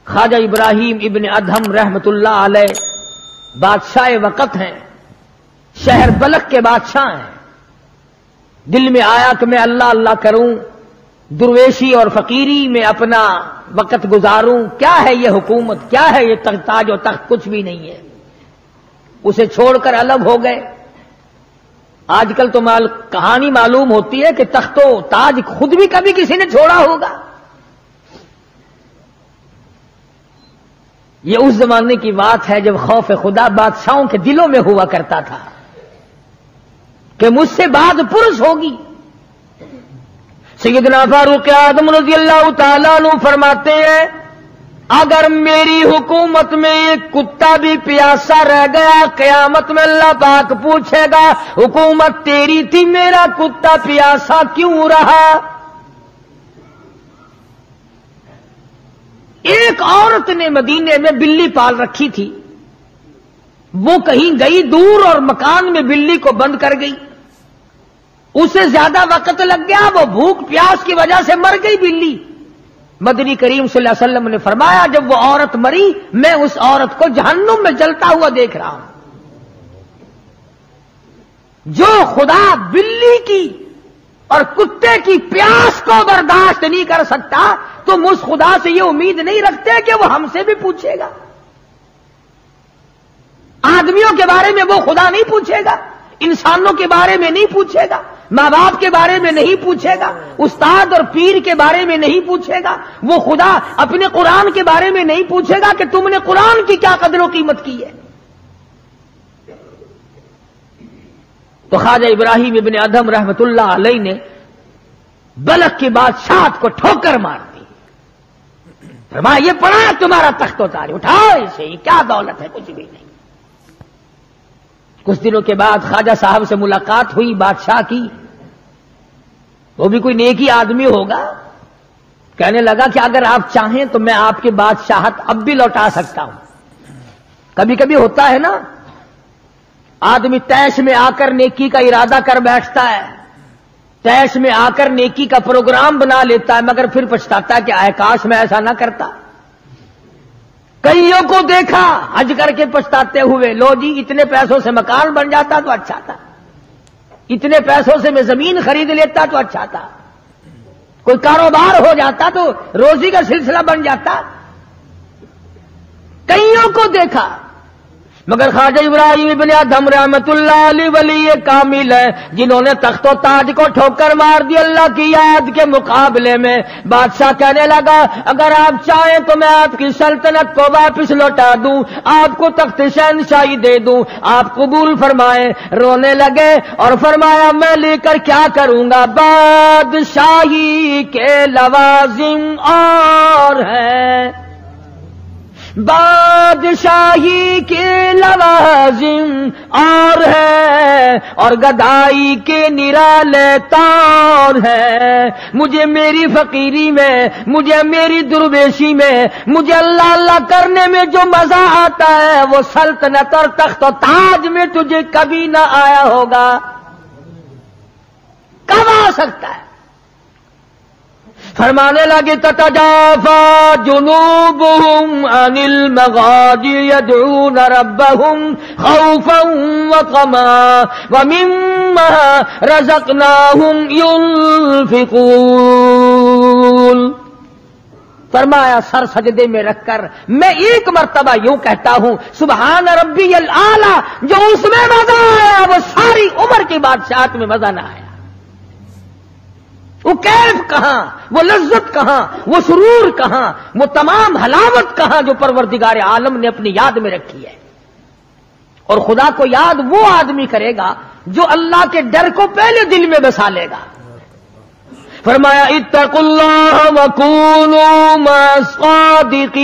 خواجہ ابراہیم ابن ادہم رحمت اللہ علیہ بادشاہ وقت ہیں، شہر بلخ کے بادشاہ ہیں۔ دل میں آیا کہ میں اللہ اللہ کروں، درویشی اور فقیری میں اپنا وقت گزاروں، کیا ہے یہ حکومت، کیا ہے یہ تاج و تخت، کچھ بھی نہیں ہے۔ اسے چھوڑ کر الگ ہو گئے۔ آج کل تو کہانی معلوم ہوتی ہے کہ تخت و تاج خود بھی کبھی کسی نے چھوڑا ہوگا۔ یہ اس زمانے کی بات ہے جب خوف خدا بادشاہوں کے دلوں میں ہوا کرتا تھا کہ مجھ سے بات پرس ہوگی۔ سیدنا فاروق اعظم رضی اللہ تعالیٰ عنہ فرماتے ہیں اگر میری حکومت میں ایک کتا بھی پیاسا رہ گیا، قیامت میں اللہ پاک پوچھے گا حکومت تیری تھی، میرا کتا پیاسا کیوں رہا؟ ایک عورت نے مدینے میں بلی پال رکھی تھی، وہ کہیں گئی دور اور مکان میں بلی کو بند کر گئی، اسے زیادہ وقت لگ گیا، وہ بھوک پیاس کی وجہ سے مر گئی بلی۔ مدنی کریم صلی اللہ علیہ وسلم نے فرمایا جب وہ عورت مری میں اس عورت کو جہنم میں جلتا ہوا دیکھ رہا ہوں۔ جو خدا بلی کی اور کتے کی پیاس کو برداشت نہیں کر سکتا، تم اس خدا سے یہ امید نہیں رکھتے کہ وہ ہم سے بھی پوچھے گا؟ آدمیوں کے بارے میں وہ خدا نہیں پوچھے گا، انسانوں کے بارے میں نہیں پوچھے گا، ماں باپ کے بارے میں نہیں پوچھے گا، استاد اور پیر کے بارے میں نہیں پوچھے گا، وہ خدا اپنے قرآن کے بارے میں نہیں پوچھے گا کہ تم نے قرآن کی کیا قدر و قیمت کی ہے۔ تو خواجہ ابراہیم ابن ادہم رحمت اللہ علیہ نے بلخ کی بادشاہت کو ٹھوکر مار دی، فرمایا یہ پڑا تمہارا تخت و تاج، اٹھاؤ اسے، یہ کیا دولت ہے، کچھ بھی نہیں۔ کچھ دنوں کے بعد خواجہ صاحب سے ملاقات ہوئی بادشاہ کی، وہ بھی کوئی نیکی آدمی ہوگا، کہنے لگا کہ اگر آپ چاہیں تو میں آپ کی بادشاہت اب بھی لوٹا سکتا ہوں۔ کبھی کبھی ہوتا ہے نا، آدمی تیش میں آ کر نیکی کا ارادہ کر بیٹھتا ہے، تیش میں آ کر نیکی کا پروگرام بنا لیتا ہے، مگر پھر پچھتاتا ہے کہ اے کاش میں ایسا نہ کرتا۔ کئیوں کو دیکھا حج کر کے پچھتاتے ہوئے، لو جی اتنے پیسوں سے مکان بن جاتا تو اچھا تھا، اتنے پیسوں سے میں زمین خرید لیتا تو اچھا تھا، کوئی کاروبار ہو جاتا تو روزی کا سلسلہ بن جاتا۔ کئیوں کو دیکھا، مگر خواجہ ابراہیم ابن ادہم رحمت اللہ علیہ ولی کامل ہے جنہوں نے تخت و تاج کو ٹھوکر مار دی اللہ کی یاد کے مقابلے میں۔ بادشاہ کہنے لگا اگر آپ چاہیں تو میں آپ کی سلطنت کو واپس لوٹا دوں، آپ کو تخت شہنشاہی دے دوں، آپ قبول فرمائیں۔ رونے لگے اور فرمایا میں لے کر کیا کروں گا، بادشاہی کے لوازم اور ہیں، بادشاہی کے لوازم اور ہے، اور گدائی کے نرالے طور ہے۔ مجھے میری فقیری میں، مجھے میری درویشی میں، مجھے اللہ اللہ کرنے میں جو مزہ آتا ہے وہ سلطنت اور تخت و تاج میں تجھے کبھی نہ آیا ہوگا۔ کب آ سکتا ہے؟ فرمانے لگے تتجافا جنوبهم عن المضاجع يدعون ربهم خوفا وطمعا ومما رزقناهم ينفقون۔ فرمایا سر سجدے میں رکھ کر میں ایک مرتبہ یوں کہتا ہوں سبحان ربی الاعلی، جو اس میں مزہ آیا وہ ساری عمر کی بادشاہت میں مزہ نہ آیا۔ وہ کیف کہاں، وہ لذت کہاں، وہ سرور کہاں، وہ تمام حلاوت کہاں جو پروردگار عالم نے اپنی یاد میں رکھی ہے۔ اور خدا کو یاد وہ آدمی کرے گا جو اللہ کے ڈر کو پہلے دل میں بسا لے گا۔ فرمایا اتقوا اللہ وکونوا مع الصادقین۔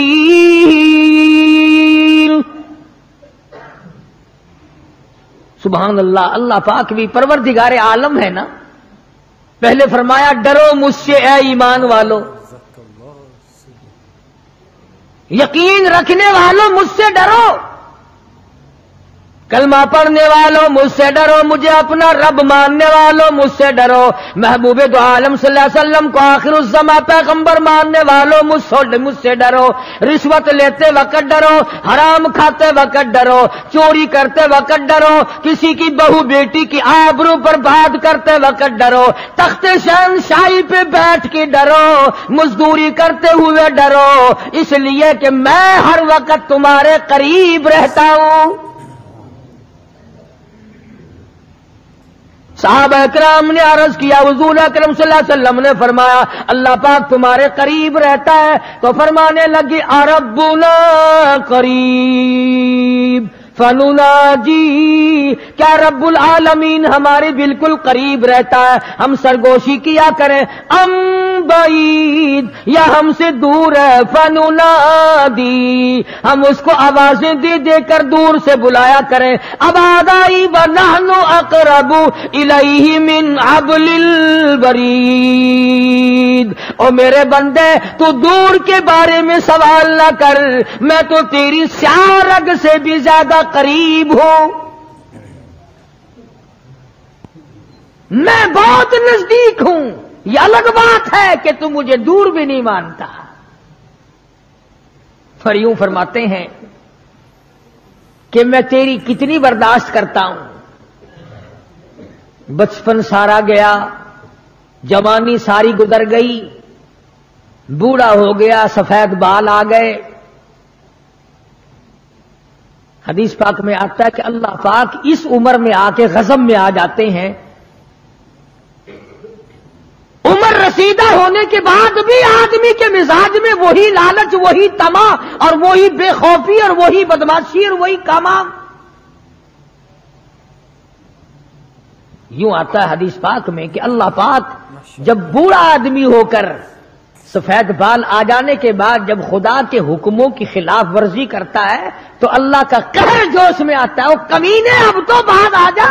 سبحان اللہ، اللہ پاک بھی پروردگار عالم ہے نا۔ پہلے فرمایا ڈرو مجھ سے اے ایمان والو، یقین رکھنے والوں مجھ سے ڈرو۔ کلمہ پڑھنے والوں مجھ سے ڈرو، مجھے اپنا رب ماننے والوں مجھ سے ڈرو، محبوب دو عالم صلی اللہ علیہ وسلم کو آخر الزماں پیغمبر ماننے والوں مجھ سے ڈرو، رشوت لیتے وقت ڈرو، حرام کھاتے وقت ڈرو، چوری کرتے وقت ڈرو، کسی کی بہو بیٹی کی آبرو پر بات کرتے وقت ڈرو، تخت شہنشاہی پہ بیٹھ کے ڈرو، مزدوری کرتے ہوئے ڈرو، اس لیے کہ میں ہر وقت تمہارے قریب رہتا ہوں۔ صحابہ کرام نے عرض کیا، حضور اکرم صلی اللہ علیہ وسلم نے فرمایا اللہ پاک تمہارے قریب رہتا ہے، تو فرمانے لگی ربنا قریب فنناجی، کیا رب العالمین ہمارے بالکل قریب رہتا ہے، ہم سرگوشی کیا کریں، ام بعید، یا ہم سے دور ہے، فننادی، ہم اس کو آوازیں دے دے کر دور سے بلایا کریں، ابادائی ونحن اقرب الیہ من حبل الورید، او میرے بندے تو دور کے بارے میں سوال نہ کر، میں تو تیری سیاہ رگ سے بھی زیادہ قریب ہوں، میں بہت نزدیک ہوں، یہ الگ بات ہے کہ تم مجھے دور بھی نہیں مانتا۔ پھر یوں فرماتے ہیں کہ میں تیری کتنی برداشت کرتا ہوں، بچپن سارا گیا، جوانی ساری گزر گئی، بوڑھا ہو گیا، سفید بال آ گئے۔ حدیث پاک میں آتا ہے کہ اللہ پاک اس عمر میں آ کے غضب میں آ جاتے ہیں، عمر رسیدہ ہونے کے بعد بھی آدمی کے مزاج میں وہی لالچ، وہی طمع اور وہی بے خوفی اور وہی بدماشی اور وہی کام۔ یوں آتا ہے حدیث پاک میں کہ اللہ پاک جب بوڑھا آدمی ہو کر سفید بال آ جانے کے بعد جب خدا کے حکموں کی خلاف ورزی کرتا ہے تو اللہ کا قہر جوش میں آتا ہے، وہ کمینے اب تو بعد آ جا،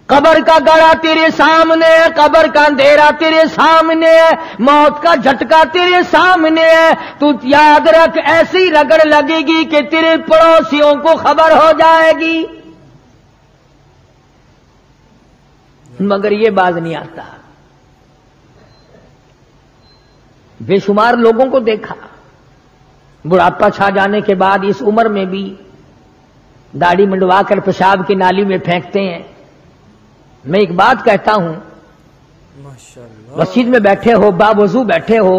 قبر کا گڑا تیرے سامنے ہے، قبر کا اندھیرا تیرے سامنے ہے، موت کا جھٹکا تیرے سامنے ہے، تو یاد رکھ ایسی رگڑ لگے گی کہ تیرے پڑوسیوں کو خبر ہو جائے گی، مگر یہ باز نہیں آتا۔ بے شمار لوگوں کو دیکھا بڑھاپا چھا جانے کے بعد اس عمر میں بھی داڑھی منڈوا کر پیشاب کی نالی میں پھینکتے ہیں۔ میں ایک بات کہتا ہوں، مسجد میں بیٹھے ہو، باوضو بیٹھے ہو،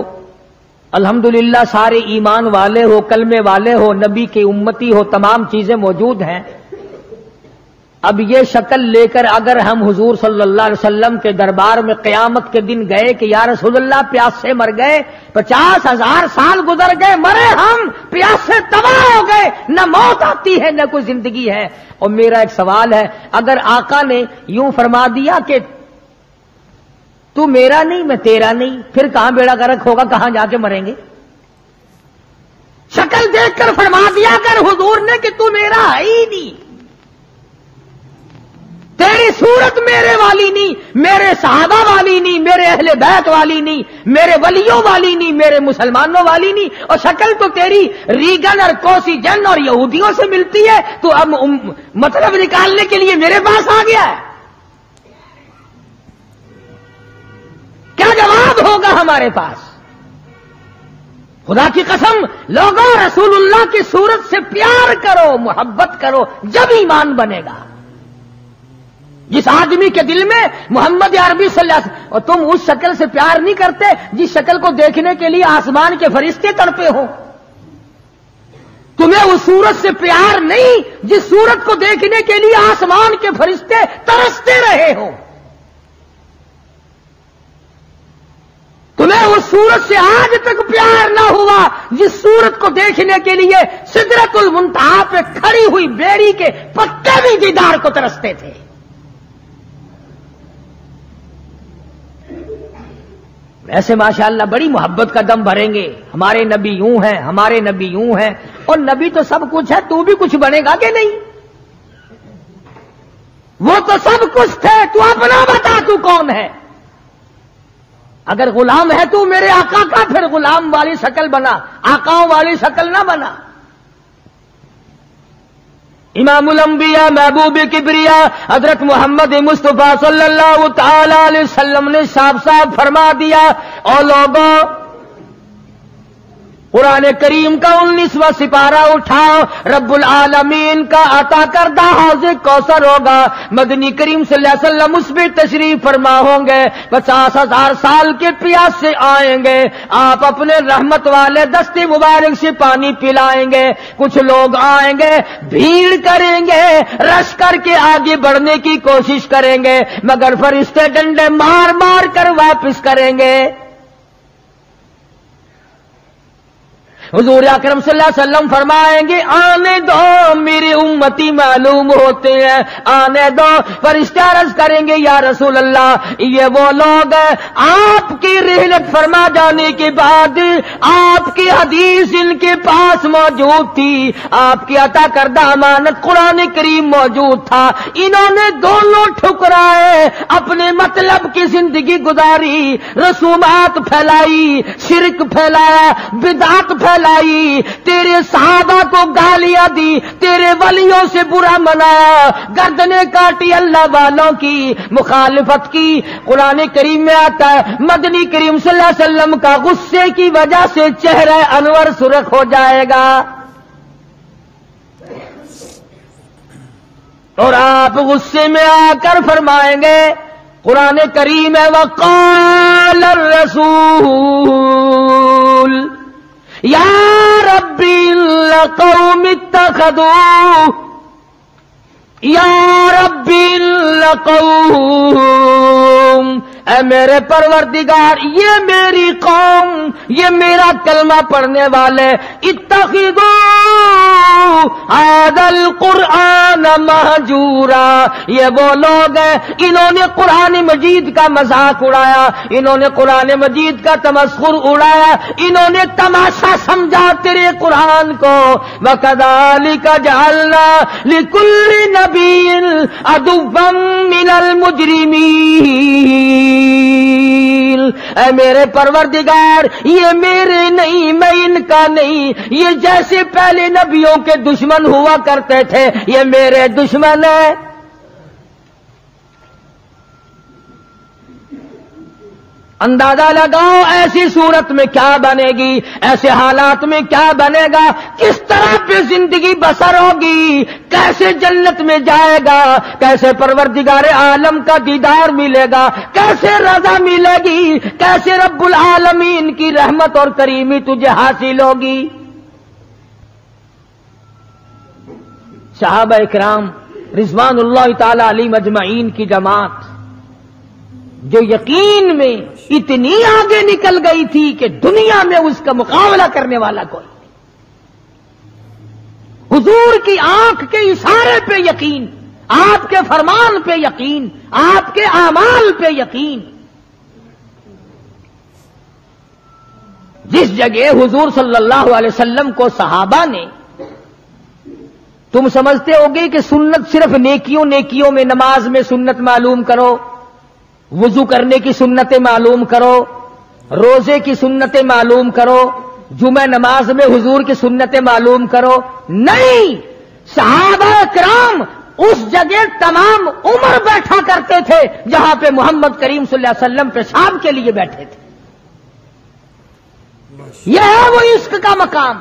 الحمدللہ سارے ایمان والے ہو، کلمے والے ہو، نبی کی امتی ہو، تمام چیزیں موجود ہیں، اب یہ شکل لے کر اگر ہم حضور صلی اللہ علیہ وسلم کے دربار میں قیامت کے دن گئے کہ یا رسول اللہ پیاس سے مر گئے، 50,000 سال گزر گئے، مرے ہم، پیاس سے تباہ ہو گئے، نہ موت آتی ہے نہ کوئی زندگی ہے، اور میرا ایک سوال ہے، اگر آقا نے یوں فرما دیا کہ تو میرا نہیں میں تیرا نہیں، پھر کہاں بیڑا غرق ہوگا، کہاں جا کے مریں گے؟ شکل دیکھ کر فرما دیا کر حضور نے کہ تو میرا ہے ہی نہیں، تیری صورت میرے والی نہیں، میرے صحابہ والی نہیں، میرے اہل بیت والی نہیں، میرے ولیوں والی نہیں، میرے مسلمانوں والی نہیں، اور شکل تو تیری ریگن اور کوسی جن اور یہودیوں سے ملتی ہے، تو اب مطلب نکالنے کے لیے میرے پاس آ گیا ہے، کیا جواب ہوگا ہمارے پاس؟ خدا کی قسم لوگوں رسول اللہ کی صورت سے پیار کرو، محبت کرو، جب ایمان بنے گا۔ جس آدمی کے دل میں محمد عربی صلی اللہ علیہ وسلم، اور تم اس شکل سے پیار نہیں کرتے جس شکل کو دیکھنے کے لیے آسمان کے فرشتے تڑپے ہو، تمہیں اس صورت سے پیار نہیں جس صورت کو دیکھنے کے لیے آسمان کے فرشتے ترستے رہے ہو، تمہیں اس صورت سے آج تک پیار نہ ہوا جس صورت کو دیکھنے کے لیے سدرۃ المنتہا پہ کھڑی ہوئی بیڑی کے پتے بھی دیدار کو ترستے تھے۔ ایسے ماشاءاللہ بڑی محبت کا دم بھریں گے، ہمارے نبی یوں ہیں، ہمارے نبی یوں ہیں، اور نبی تو سب کچھ ہے، تو بھی کچھ بنے گا کہ نہیں؟ وہ تو سب کچھ تھے، تو اپنا بتا تو کون ہے؟ اگر غلام ہے تو میرے آقا کا، پھر غلام والی شکل بنا، آقاؤں والی شکل نہ بنا۔ امام الانبیاء محبوب کبریا حضرت محمد مصطفیٰ صلی اللہ تعالی علیہ وسلم نے صاف صاف فرما دیا، اور لوگوں قرآن کریم کا 19واں سپارہ اٹھاؤ، رب العالمین کا عطا کردہ حوض کوثر ہوگا، مدنی کریم صلی اللہ علیہ وسلم اس پہ تشریف فرما ہوں گے، 50,000 سال کے پیاس سے آئیں گے، آپ اپنے رحمت والے دستے مبارک سے پانی پلائیں گے، کچھ لوگ آئیں گے بھیڑ کریں گے، رش کر کے آگے بڑھنے کی کوشش کریں گے، مگر فرشتے ڈنڈے مار مار کر واپس کریں گے۔ حضور اکرم صلی اللہ علیہ وسلم فرمائیں گے آنے دو میری امتی معلوم ہوتے ہیں، آنے دو۔ فرشتے عرض کریں گے یا رسول اللہ یہ وہ لوگ ہیں آپ کی رحلت فرما جانے کے بعد آپ کی حدیث ان کے پاس موجود تھی، آپ کی عطا کردہ امانت قرآن کریم موجود تھا، انہوں نے دونوں ٹھکرائے، اپنے مطلب کی زندگی گزاری، رسومات پھیلائی، شرک پھیلایا، بدعت پھیلائی، تیرے صحابہ کو گالیاں دی، تیرے ولیوں سے برا منایا، گردنیں کاٹی اللہ والوں کی، مخالفت کی۔ قرآن کریم میں آتا ہے مدنی کریم صلی اللہ علیہ وسلم کا غصے کی وجہ سے چہرہ انور سرخ ہو جائے گا، اور آپ غصے میں آ کر فرمائیں گے، قرآن کریم ہے وقال الرسول یا ربی القوم اتخذوا، یا ربی القوم، اے میرے پروردگار یہ میری قوم، یہ میرا کلمہ پڑھنے والے، اتخذوا ھذا القرآن مہجورا، یہ وہ لوگ ہیں انہوں نے قرآن مجید کا مذاق اڑایا، انہوں نے قرآن مجید کا تمسخر اڑایا، انہوں نے تماشا سمجھا تیرے قرآن کو۔ وَكَذَلِكَ جَعَلْنَا لِكُلِّ نَبِيٍّ عَدُوًّا مِّنَ الْمُجْرِمِينَ، اے میرے پروردگار یہ میرے نہیں، میں ان کا نہیں، یہ جیسے پہلے نبیوں کے دشمن ہوا کرتے تھے یہ میرے دشمن ہیں۔ اندازہ لگاؤ ایسی صورت میں کیا بنے گی، ایسے حالات میں کیا بنے گا، کس طرح پہ زندگی بسر ہوگی، کیسے جنت میں جائے گا، کیسے پروردگار عالم کا دیدار ملے گا، کیسے رضا ملے گی، کیسے رب العالمین کی رحمت اور کریمی تجھے حاصل ہوگی۔ صحابہ اکرام رضوان اللہ تعالی علیہم اجمعین کی جماعت جو یقین میں اتنی آگے نکل گئی تھی کہ دنیا میں اس کا مقابلہ کرنے والا کوئی نہیں، حضور کی آنکھ کے اشارے پہ یقین، آپ کے فرمان پہ یقین، آپ کے اعمال پہ یقین۔ جس جگہ حضور صلی اللہ علیہ وسلم کو صحابہ نے، تم سمجھتے ہوگے کہ سنت صرف نیکیوں میں، نماز میں سنت معلوم کرو، وضو کرنے کی سنتیں معلوم کرو، روزے کی سنتیں معلوم کرو، جمعہ نماز میں حضور کی سنتیں معلوم کرو، نہیں، صحابہ کرام اس جگہ تمام عمر بیٹھا کرتے تھے جہاں پہ محمد کریم صلی اللہ علیہ وسلم پیشاب کے لیے بیٹھے تھے۔ یہ ہے وہ عشق کا مقام۔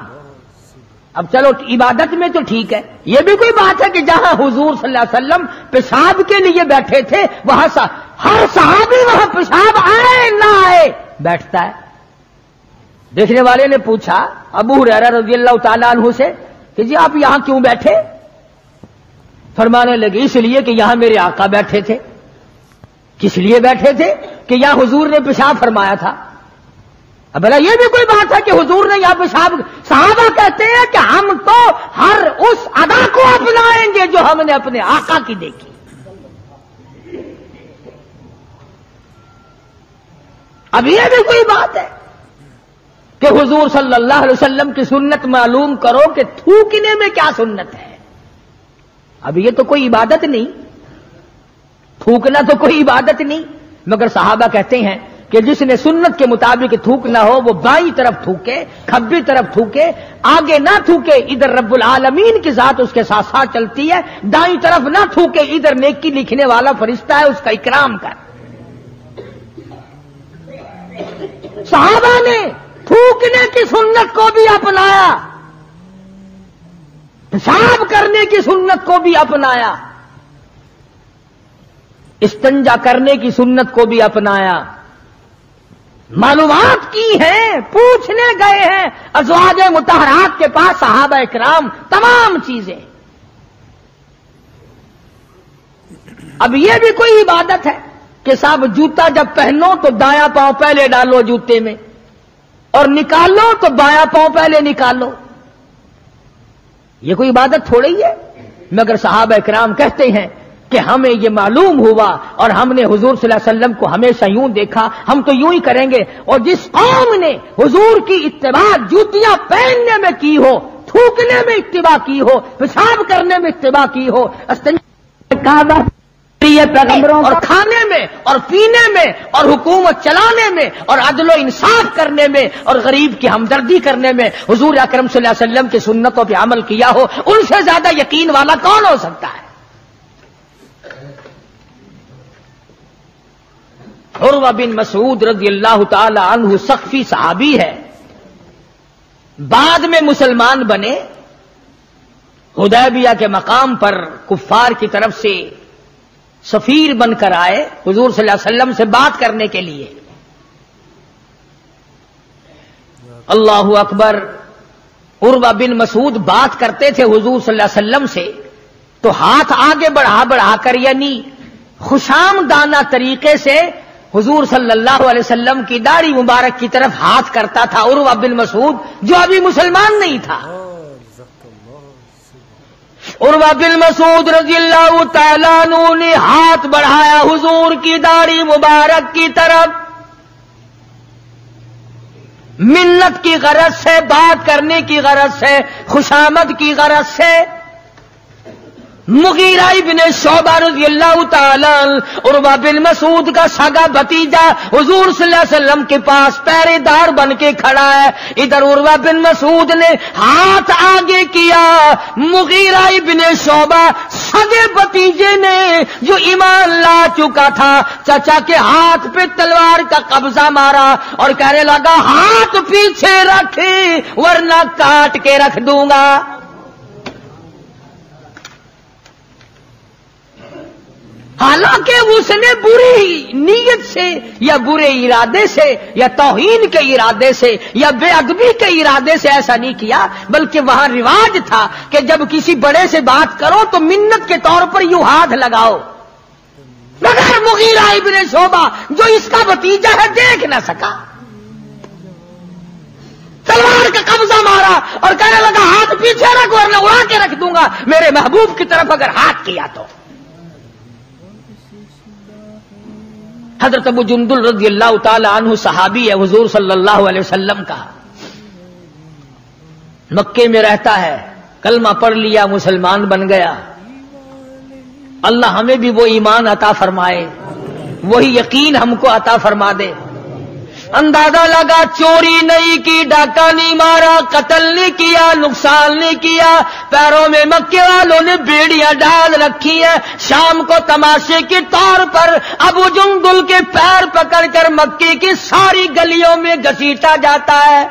اب چلو عبادت میں تو ٹھیک ہے، یہ بھی کوئی بات ہے کہ جہاں حضور صلی اللہ علیہ وسلم پیشاب کے لیے بیٹھے تھے وہاں ہر صحابی وہاں پیشاب آئے نہ آئے بیٹھتا ہے۔ دیکھنے والے نے پوچھا ابو ہریرہ رضی اللہ تعالیٰ عنہ سے کہ جی آپ یہاں کیوں بیٹھے؟ فرمانے لگے اس لیے کہ یہاں میرے آقا بیٹھے تھے۔ کس لیے بیٹھے تھے؟ کہ یہاں حضور نے پیشاب فرمایا تھا۔ اب بھلا یہ بھی کوئی بات ہے کہ حضور نے یہاں پیشاب؟ صحابہ کہتے ہیں کہ ہم تو ہر اس ادا کو اپنائیں گے جو ہم نے اپنے آقا کی دیکھی۔ اب یہ بھی کوئی بات ہے کہ حضور صلی اللہ علیہ وسلم کی سنت معلوم کرو کہ تھوکنے میں کیا سنت ہے؟ اب یہ تو کوئی عبادت نہیں، تھوکنا تو کوئی عبادت نہیں، مگر صحابہ کہتے ہیں کہ جس نے سنت کے مطابق تھوکنا ہو وہ بائیں طرف تھوکے، کھبی طرف تھوکے، آگے نہ تھوکے، ادھر رب العالمین کی ذات اس کے ساتھ ساتھ چلتی ہے، دائیں طرف نہ تھوکے، ادھر نیکی لکھنے والا فرشتہ ہے، اس کا اکرام کر۔ صحابہ نے تھوکنے کی سنت کو بھی اپنایا، پیشاب کرنے کی سنت کو بھی اپنایا، استنجا کرنے کی سنت کو بھی اپنایا، معلومات کی ہیں، پوچھنے گئے ہیں ازواج مطہرات کے پاس صحابہ اکرام تمام چیزیں۔ اب یہ بھی کوئی عبادت ہے کہ صاحب جوتا جب پہنو تو دایاں پاؤں پہلے ڈالو جوتے میں اور نکالو تو بایاں پاؤں پہلے نکالو؟ یہ کوئی عبادت تھوڑی ہی ہے؟ مگر صحابہ اکرام کہتے ہیں کہ ہمیں یہ معلوم ہوا اور ہم نے حضور صلی اللہ علیہ وسلم کو ہمیشہ یوں دیکھا، ہم تو یوں ہی کریں گے۔ اور جس قوم نے حضور کی اتباع جوتیاں پہننے میں کی ہو، تھوکنے میں اتباع کی ہو، پیشاب کرنے میں اتباع کی ہو، پیغمبروں اور کھانے میں اور پینے میں اور حکومت چلانے میں اور عدل و انصاف کرنے میں اور غریب کی ہمدردی کرنے میں حضور اکرم صلی اللہ علیہ وسلم کی سنتوں پہ عمل کیا ہو، ان سے زیادہ یقین والا کون ہو سکتا ہے؟ عروہ بن مسعود رضی اللہ تعالی عنہ سقفی صحابی ہے، بعد میں مسلمان بنے، حدیبیہ کے مقام پر کفار کی طرف سے سفیر بن کر آئے حضور صلی اللہ علیہ وسلم سے بات کرنے کے لیے۔ اللہ اکبر، عروہ بن مسعود بات کرتے تھے حضور صلی اللہ علیہ وسلم سے تو ہاتھ آگے بڑھا بڑھا کر، یعنی خوشامدانہ طریقے سے حضور صلی اللہ علیہ وسلم کی داڑھی مبارک کی طرف ہاتھ کرتا تھا عروہ بن مسعود، جو ابھی مسلمان نہیں تھا۔ عروہ بن مسعود رضی اللہ تعالیٰ عنہ نے ہاتھ بڑھایا حضور کی داڑھی مبارک کی طرف، منت کی غرض سے، بات کرنے کی غرض سے، خوشامد کی غرض سے۔ مغیرہ ابن شعبہ رضی اللہ تعالیٰ عروہ بن مسعود کا سگا بھتیجا حضور صلی اللہ علیہ وسلم کے پاس پہرے دار بن کے کھڑا ہے۔ ادھر عروہ بن مسعود نے ہاتھ آگے کیا، مغیرہ ابن شعبہ سگے بھتیجے نے جو ایمان لا چکا تھا چچا کے ہاتھ پہ تلوار کا قبضہ مارا اور کہنے لگا ہاتھ پیچھے رکھ ورنہ کاٹ کے رکھ دوں گا۔ حالانکہ اس نے بری نیت سے یا برے ارادے سے یا توہین کے ارادے سے یا بے ادبی کے ارادے سے ایسا نہیں کیا، بلکہ وہاں رواج تھا کہ جب کسی بڑے سے بات کرو تو منت کے طور پر یوں ہاتھ لگاؤ۔ مگر مغیرہ ابن شعبہ جو اس کا بھتیجا ہے دیکھ نہ سکا، تلوار کا قبضہ مارا اور کہنے لگا ہاتھ پیچھے رکھ ورنہ اڑا کے رکھ دوں گا میرے محبوب کی طرف اگر ہاتھ کیا تو۔ حضرت ابو جندل رضی اللہ تعالی عنہ صحابی ہے حضور صلی اللہ علیہ وسلم کا، مکے میں رہتا ہے، کلمہ پڑھ لیا، مسلمان بن گیا۔ اللہ ہمیں بھی وہ ایمان عطا فرمائے، وہی یقین ہم کو عطا فرما دے۔ اندازہ لگا چوری نہیں کی، ڈاکہ نہیں مارا، قتل نہیں کیا، نقصان نہیں کیا، پیروں میں مکے والوں نے بیڑیاں ڈال رکھی ہیں۔ شام کو تماشے کے طور پر ابو جندل کے پیر پکڑ کر مکے کی ساری گلیوں میں گھسیٹا جاتا ہے،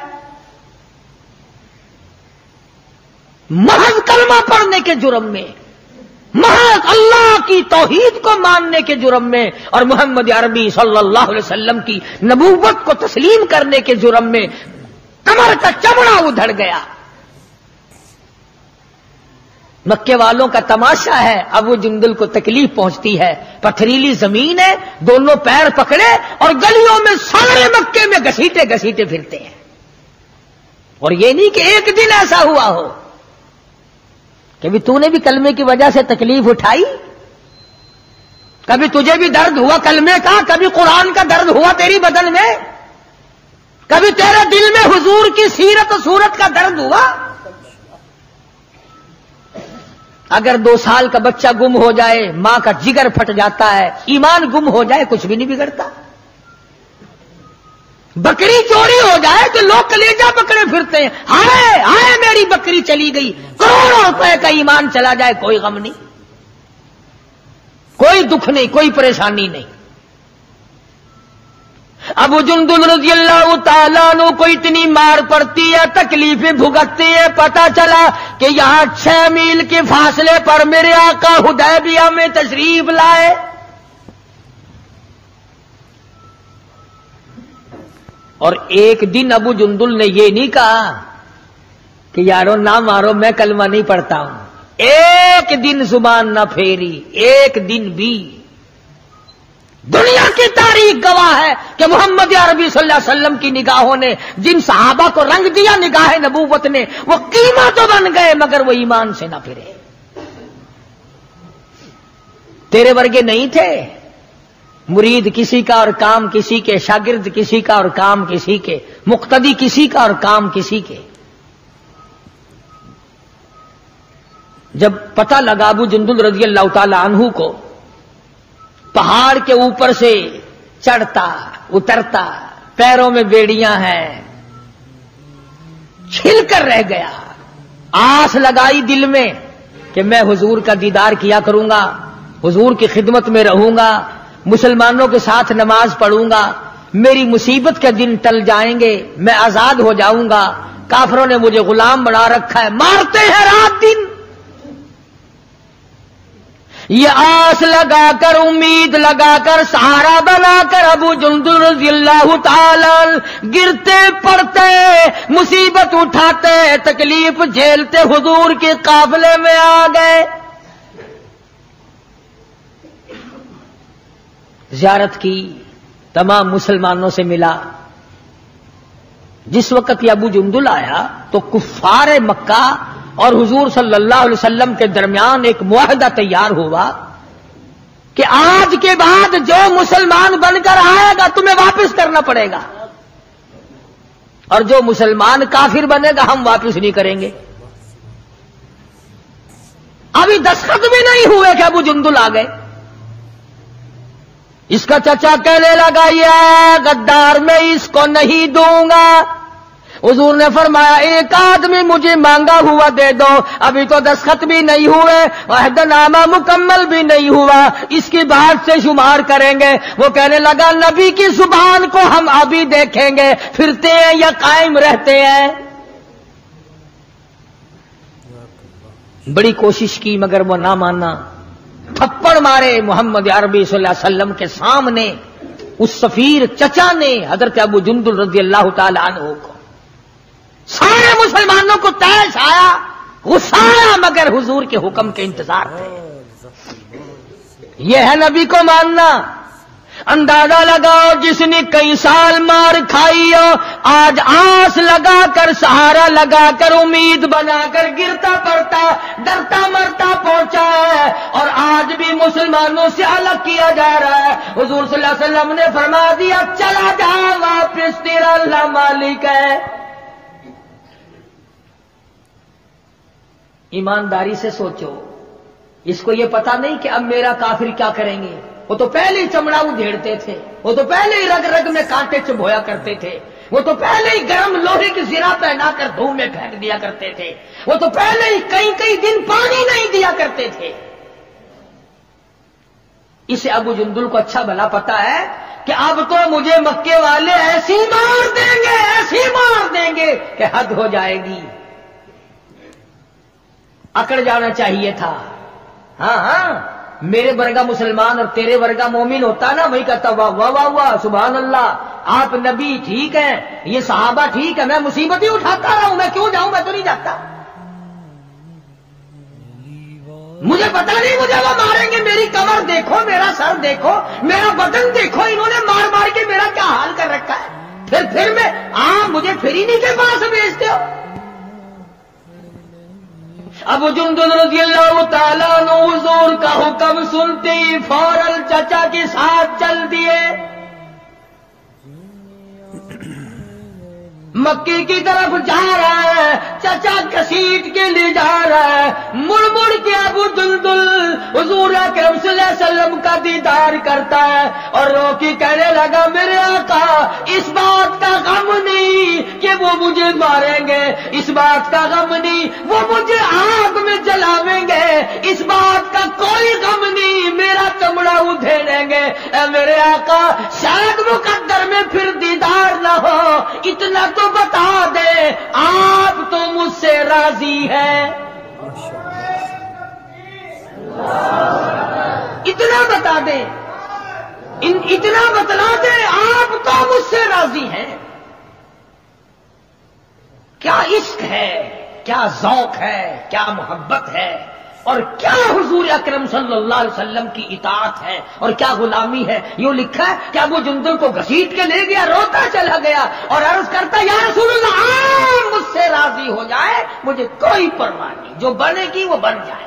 محض کلمہ پڑھنے کے جرم میں، محض اللہ کی توحید کو ماننے کے جرم میں اور محمد عربی صلی اللہ علیہ وسلم کی نبوت کو تسلیم کرنے کے جرم میں کمر کا چمڑا ادھڑ گیا۔ مکے والوں کا تماشا ہے، ابو جندل کو تکلیف پہنچتی ہے، پتھریلی زمین ہے، دونوں پیر پکڑے اور گلیوں میں سارے مکے میں گھسیٹے گھسیٹے پھرتے ہیں۔ اور یہ نہیں کہ ایک دن ایسا ہوا ہو کبھی تو نے بھی کلمے کی وجہ سے تکلیف اٹھائی، کبھی تجھے بھی درد ہوا کلمے کا، کبھی قرآن کا درد ہوا تیری بدن میں، کبھی تیرے دل میں حضور کی سیرت و صورت کا درد ہوا۔ اگر 2 سال کا بچہ گم ہو جائے، ماں کا جگر پھٹ جاتا ہے، ایمان گم ہو جائے، کچھ بھی نہیں بگڑتا۔ بکری چوری ہو جائے تو لوگ کلیجہ پکڑے پھرتے ہیں، ہائے ہائے میری بکری چلی گئی، کروڑوں روپے کا ایمان چلا جائے کوئی غم نہیں، کوئی دکھ نہیں، کوئی پریشانی نہیں۔ ابو جندل رضی اللہ تعالیٰ عنہ کو اتنی مار پڑتی ہے، تکلیفیں بھگتتی ہے، پتا چلا کہ یہاں 6 میل کے فاصلے پر میرے آقا حدیبیہ میں تشریف لائے۔ اور ایک دن ابو جندل نے یہ نہیں کہا کہ یارو نہ مارو میں کلمہ نہیں پڑھتا ہوں، ایک دن زبان نہ پھیری، ایک دن بھی۔ دنیا کی تاریخ گواہ ہے کہ محمد عربی صلی اللہ علیہ وسلم کی نگاہوں نے جن صحابہ کو رنگ دیا نگاہ نبوت نے، وہ قیمہ تو بن گئے مگر وہ ایمان سے نہ پھرے۔ تیرے ورگے نہیں تھے، مرید کسی کا اور کام کسی کے، شاگرد کسی کا اور کام کسی کے، مقتدی کسی کا اور کام کسی کے۔ جب پتہ لگا ابو جندل رضی اللہ تعالی عنہ کو پہاڑ کے اوپر سے چڑھتا اترتا، پیروں میں بیڑیاں ہیں، چھل کر رہ گیا، آس لگائی دل میں کہ میں حضور کا دیدار کیا کروں گا، حضور کی خدمت میں رہوں گا، مسلمانوں کے ساتھ نماز پڑھوں گا، میری مصیبت کے دن ٹل جائیں گے، میں آزاد ہو جاؤں گا، کافروں نے مجھے غلام بنا رکھا ہے، مارتے ہیں رات دن۔ یہ آس لگا کر، امید لگا کر، سہارا بنا کر ابو جندل رضی اللہ تعالی گرتے پڑتے، مصیبت اٹھاتے، تکلیف جھیلتے حضور کے قافلے میں آ گئے۔ زیارت کی، تمام مسلمانوں سے ملا۔ جس وقت یہ ابو جندل آیا تو کفار مکہ اور حضور صلی اللہ علیہ وسلم کے درمیان ایک معاہدہ تیار ہوا کہ آج کے بعد جو مسلمان بن کر آئے گا تمہیں واپس کرنا پڑے گا، اور جو مسلمان کافر بنے گا ہم واپس نہیں کریں گے۔ ابھی دستخط بھی نہیں ہوئے کہ ابو جندل آ گئے۔ اس کا چچا کہنے لگا یہ غدار میں اس کو نہیں دوں گا۔ حضور نے فرمایا ایک آدمی مجھے مانگا ہوا دے دو، ابھی تو دستخط بھی نہیں ہوئے، عہد نامہ مکمل بھی نہیں ہوا، اس کی بات سے شمار کریں گے۔ وہ کہنے لگا نبی کی زبان کو ہم ابھی دیکھیں گے، پھرتے ہیں یا قائم رہتے ہیں۔ بڑی کوشش کی مگر وہ نہ مانا، تھپڑ مارے محمد عربی صلی اللہ علیہ وسلم کے سامنے اس سفیر چچا نے حضرت ابو جندل رضی اللہ تعالی عنہ کو۔ سارے مسلمانوں کو تیش آیا، غصہ آیا، مگر حضور کے حکم کے انتظار تھے۔ یہ ہے نبی کو ماننا۔ اندازہ لگاؤ جس نے کئی سال مار کھائی ہو، آج آس لگا کر، سہارا لگا کر، امید بنا کر گرتا پڑتا، ڈرتا مرتا پہنچا ہے، اور آج بھی مسلمانوں سے الگ کیا جا رہا ہے۔ حضور صلی اللہ علیہ وسلم نے فرما دیا چلا جا واپس، تیرا اللہ مالک ہے۔ ایمانداری سے سوچو، اس کو یہ پتا نہیں کہ اب میرا کافر کیا کریں گے۔ وہ تو پہلے ہی چمڑا ادھیڑتے تھے، وہ تو پہلے ہی رگ رگ میں کانٹے چبھویا کرتے تھے، وہ تو پہلے ہی گرم لوہے کی زرہ پہنا کر دھوم میں پھینک دیا کرتے تھے، وہ تو پہلے ہی کئی کئی دن پانی نہیں دیا کرتے تھے۔ اسے ابو جندل کو اچھا بھلا پتا ہے کہ اب تو مجھے مکے والے ایسی مار دیں گے، ایسی مار دیں گے کہ حد ہو جائے گی۔ اکڑ جانا چاہیے تھا۔ ہاں ہاں، میرے ورگا مسلمان اور تیرے ورگا مومن ہوتا نا، وہی کہتا واہ واہ واہ واہ سبحان اللہ، آپ نبی ٹھیک ہیں، یہ صحابہ ٹھیک ہے، میں مصیبت ہی اٹھاتا رہا ہوں، میں کیوں جاؤں، میں تو نہیں جاتا، مجھے پتا نہیں مجھے وہ ماریں گے، میری کمر دیکھو، میرا سر دیکھو، میرا بدن دیکھو، انہوں نے مار مار کے میرا کیا حال کر رکھا ہے، پھر میں مجھے پھر ہی نہیں کے پاس بھیجتے ہو۔ ابو جندل رضی اللہ تعالیٰ عنہ حضور کا حکم سنتے ہی فوراً چچا کے ساتھ چل دیے۔ مکی کی طرف جا رہا ہے، چچا گھسیٹ کے لے جا رہا ہے، مڑ مڑ کے ابو جندل حضور اکرم صلی اللہ علیہ وسلم کا دیدار کرتا ہے اور رو کے کہنے لگا میرے آقا اس بات کا غم نہیں کہ وہ مجھے ماریں گے، اس بات کا غم نہیں وہ مجھے آگ میں جلاویں گے، اس بات کا کوئی غم نہیں میرا چمڑا ادھیڑیں گے۔ اے میرے آقا شاید مقدر میں پھر دیدار نہ ہو، اتنا تو بتا دے آپ تو مجھ سے راضی ہے، اتنا بتا دے، اتنا بتلا دے آپ تو مجھ سے راضی ہیں۔ کیا عشق ہے، کیا ذوق ہے، کیا محبت ہے، اور کیا حضور اکرم صلی اللہ علیہ وسلم کی اطاعت ہے اور کیا غلامی ہے۔ یوں لکھا ہے کہ ابو جندل کو گھسیٹ کے لے گیا، روتا چلا گیا اور عرض کرتا یا رسول اللہ آپ مجھ سے راضی ہو جائے، مجھے کوئی پرواہ نہیں، جو بنے گی وہ بن جائے۔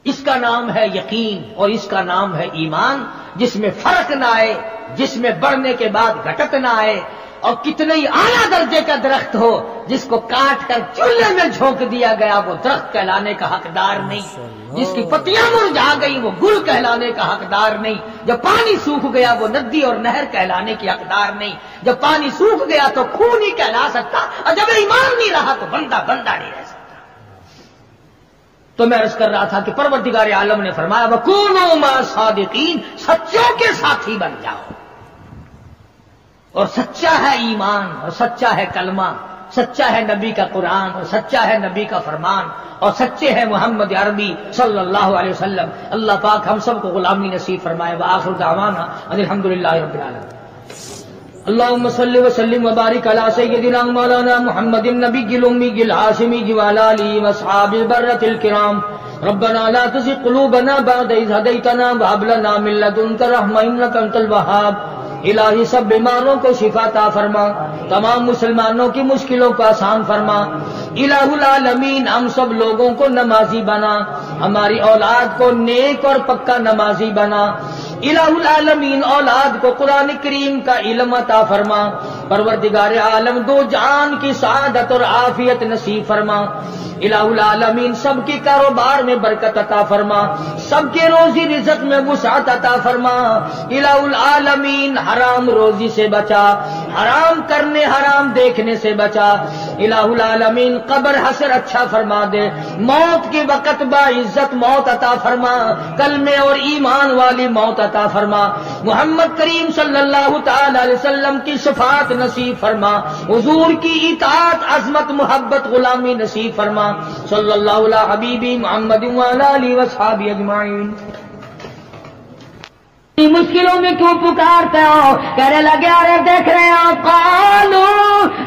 اس کا نام ہے یقین اور اس کا نام ہے ایمان، جس میں فرق نہ آئے، جس میں بڑھنے کے بعد گھٹت نہ آئے، اور کتنے ہی اعلیٰ درجے کا درخت ہو جس کو کاٹ کر چولہے میں جھونک دیا گیا وہ درخت کہلانے کا حقدار نہیں، جس کی پتیاں مرجھا گئی وہ گل کہلانے کا حقدار نہیں، جب پانی سوکھ گیا وہ ندی اور نہر کہلانے کی حقدار نہیں، جب پانی سوکھ گیا تو خون ہی کہلا سکتا، اور جب ایمان نہیں رہا تو بندہ نہیں رہ سکتا۔ تو میں عرض کر رہا تھا کہ پروردگار عالم نے فرمایا وَكُونُوا مَعَ الصَّادِقِينَ، سچوں کے ساتھی بن جاؤ، اور سچا ہے ایمان اور سچا ہے کلمہ، سچا ہے نبی کا قرآن اور سچا ہے نبی کا فرمان، اور سچے ہیں محمد عربی صلی اللہ علیہ وسلم۔ اللہ پاک ہم سب کو غلامی نصیب فرمائے۔ وآخر دعوانا ان الحمدللہ رب العالمین۔ اللهم صل وسلم وبارك على سيدنا مولانا محمد النبي الأمي الهاشمي وعلى آله وأصحابه البررة الكرام۔ ربنا لا تزغ قلوبنا بعد إذ هديتنا وهب لنا من لدنك رحمة إنك أنت الوهاب۔ الہی سب بیماروں کو شفا عطا فرما، تمام مسلمانوں کی مشکلوں کو آسان فرما۔ الہ العالمین ہم سب لوگوں کو نمازی بنا، ہماری اولاد کو نیک اور پکا نمازی بنا۔ الہ العالمین اولاد کو قرآن کریم کا علم عطا فرما۔ پروردگار عالم دو جہان کی سعادت اور عافیت نصیب فرما۔ الہ العالمین سب کے کاروبار میں برکت عطا فرما، سب کے روزی رزق میں وسعت عطا فرما۔ الہ العالمین حرام روزی سے بچا، حرام کرنے حرام دیکھنے سے بچا۔ الہ العالمین قبر حشر اچھا فرما دے، موت کے وقت باعزت موت عطا فرما، کلمے اور ایمان والی موت عطا فرما۔ محمد کریم صلی اللہ تعالی علیہ وسلم کی شفاعت نصیب فرما، حضور کی اطاعت عظمت محبت غلامی نصیب فرما۔ صلی اللہ علیہ حبیبی محمد وعلی آلہ وصحبہ اجمعین۔ مشکلوں میں کیوں پکارتے ہو؟ کہنے لگے ارے دیکھ رہے ہو قالوا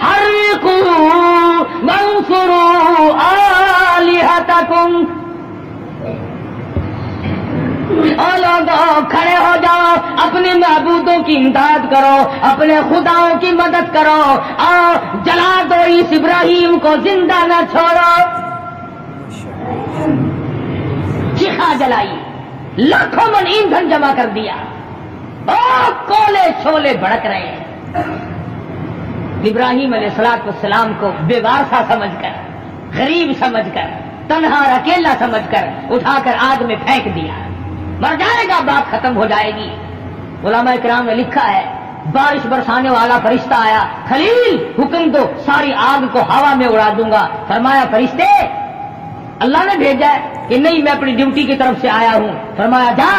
حرقوا وانصروا آلہتکم، اور لوگوں کھڑے ہو جاؤ، اپنے معبودوں کی امداد کرو، اپنے خداؤں کی مدد کرو، اور جلا دو اس ابراہیم کو، زندہ نہ چھوڑو۔ چیخا جلائی، لاکھوں من ایندھن جمع کر دیا، اور کولے شولے بھڑک رہے ہیں۔ ابراہیم علیہ السلام کو بے وارثہ سمجھ کر، غریب سمجھ کر، تنہا اور اکیلا سمجھ کر اٹھا کر آگ میں پھینک دیا۔ مر جائے گا، بات ختم ہو جائے گی۔ علماء کرام نے لکھا ہے بارش برسانے والا فرشتہ آیا، خلیل حکم دو ساری آگ کو ہوا میں اڑا دوں گا۔ فرمایا فرشتے اللہ نے بھیجا ہے کہ نہیں، میں اپنی ڈیوٹی کی طرف سے آیا ہوں۔ فرمایا جا،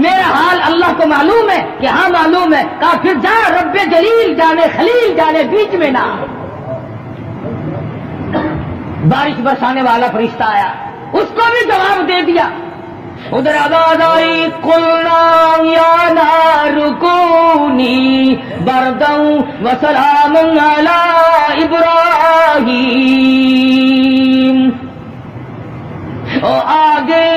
میرا حال اللہ کو معلوم ہے کہ ہاں معلوم ہے۔ کہا پھر جا، رب جلیل جانے خلیل جانے، بیچ میں نہ۔ بارش برسانے والا فرشتہ آیا، اس کو بھی جواب دے دیا۔ ادھر آواز آئی قلنا یا نار کونی بردا وسلام علی ابراہیم، او آگے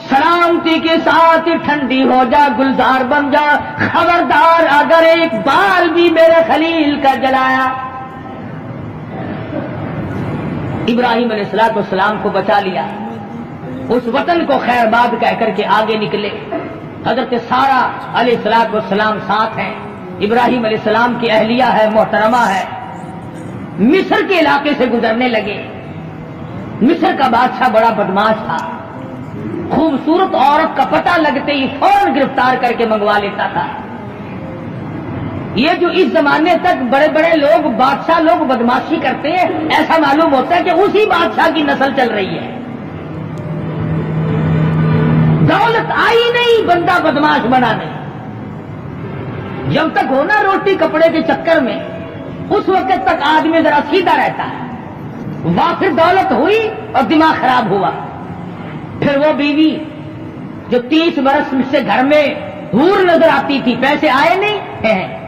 سلامتی کے ساتھ ٹھنڈی ہو جا، گلزار بن جا، خبردار اگر ایک بال بھی میرے خلیل کا جلایا۔ ابراہیم علیہ السلام کو بچا لیا، اس وطن کو خیر باد کہہ کر کے آگے نکلے۔ حضرت سارہ علیہ السلام ساتھ ہیں، ابراہیم علیہ السلام کی اہلیہ ہے، محترمہ ہے، مصر کے علاقے سے گزرنے لگے۔ مصر کا بادشاہ بڑا بدماش تھا، خوبصورت عورت کا پتہ لگتے ہی فوراً گرفتار کر کے منگوا لیتا تھا۔ یہ جو اس زمانے تک بڑے بڑے لوگ، بادشاہ لوگ بدماشی کرتے ہیں، ایسا معلوم ہوتا ہے کہ اسی بادشاہ کی نسل چل رہی ہے۔ دولت آئی نہیں، بندہ بدماش بنا نہیں۔ جب تک ہونا روٹی کپڑے کے چکر میں، اس وقت تک آدمی ذرا سیدھا رہتا ہے۔ واپس دولت ہوئی اور دماغ خراب ہوا، پھر وہ بیوی جو 30 برس سے گھر میں حور نظر آتی تھی، پیسے آئے نہیں،